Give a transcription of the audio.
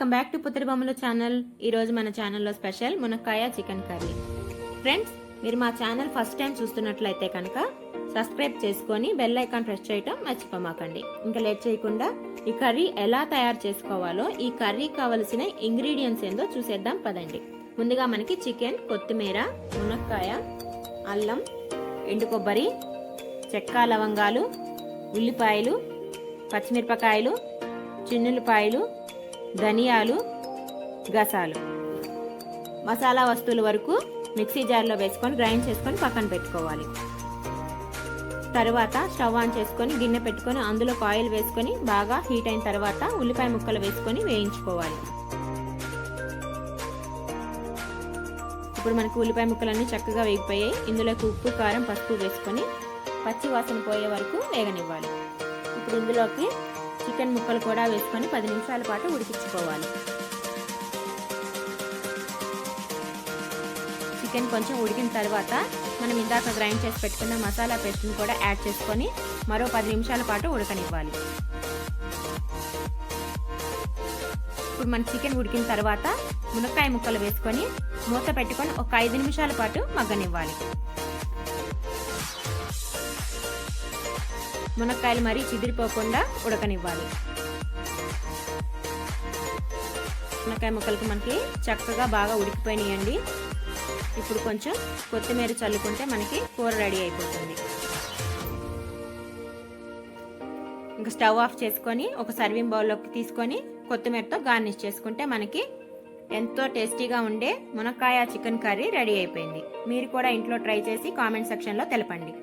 Welcome back to పుత్రి బొమ్మల channel. ఈరోజు మన ఛానల్లో స్పెషల్ మునక్కాయ చికెన్ కర్రీ. ఫ్రెండ్స్, మీరు మా ఛానల్ ఫస్ట్ టైం చూస్తున్నట్లయితే కనుక సబ్స్క్రైబ్ చేసుకొని బెల్ ఐకాన్ ప్రెస్ చేయటం మర్చిపోమాకండి. ఇంకా లేట్ చేయకుండా ఈ కర్రీ ఎలా తయారు చేసుకోవాలో, ఈ కర్రీకి కావలసిన ఇంగ్రీడియంట్స్ ఏందో చూసేద్దాం పదండి. ముందుగా మనకి చికెన్, కొత్తిమీర, మునక్కాయ, అల్లం, ఎండు కొబ్బరి, చెక్క, లవంగాలు, ఉల్లిపాయలు, పచ్చిమిరపకాయలు, చిన్నులపాయలు, ధనియాలు, గసాలు, మసాలా వస్తువుల వరకు మిక్సీ జార్లో వేసుకొని గ్రైండ్ చేసుకొని పక్కన పెట్టుకోవాలి. తర్వాత స్టవ్ ఆన్ చేసుకొని గిన్నె పెట్టుకొని అందులో ఆయిల్ వేసుకొని బాగా హీట్ అయిన తర్వాత ఉల్లిపాయ ముక్కలు వేసుకొని వేయించుకోవాలి. ఇప్పుడు మనకు ఉల్లిపాయ ముక్కలన్నీ చక్కగా వేగిపోయాయి. ఇందులోకి ఉప్పు, కారం, పసుపు వేసుకొని పచ్చి వాసన పోయే వరకు వేగనివ్వాలి. ఇప్పుడు ఇందులోకి చికెన్ ముక్కలు కూడా వేసుకొని 10 నిమిషాల పాటు ఉడికించుకోవాలి. చికెన్ కొంచెం ఉడికిన తర్వాత మనం ఇందాక గ్రైండ్ చేసి పెట్టుకున్న మసాలా పేస్ట్ని కూడా యాడ్ చేసుకొని మరో 10 నిమిషాల పాటు ఉడకనివ్వాలి. ఇప్పుడు మన చికెన్ ఉడికిన తర్వాత మునక్కాయ ముక్కలు వేసుకొని మూత పెట్టుకొని ఒక 5 నిమిషాల పాటు మగ్గనివ్వాలి. మునక్కాయలు మరీ చిదిరిపోకుండా ఉడకనివ్వాలి. మునక్కాయ ముక్కలకి మనకి చక్కగా బాగా ఉడికిపోయినాయండి. ఇప్పుడు కొంచెం కొత్తిమీర చల్లుకుంటే మనకి కూర రెడీ అయిపోతుంది. ఇంకా స్టవ్ ఆఫ్ చేసుకొని ఒక సర్వింగ్ బౌల్లోకి తీసుకొని కొత్తిమీరతో గార్నిష్ చేసుకుంటే మనకి ఎంతో టేస్టీగా ఉండే మునక్కాయ చికెన్ కర్రీ రెడీ అయిపోయింది. మీరు కూడా ఇంట్లో ట్రై చేసి కామెంట్ సెక్షన్లో తెలపండి.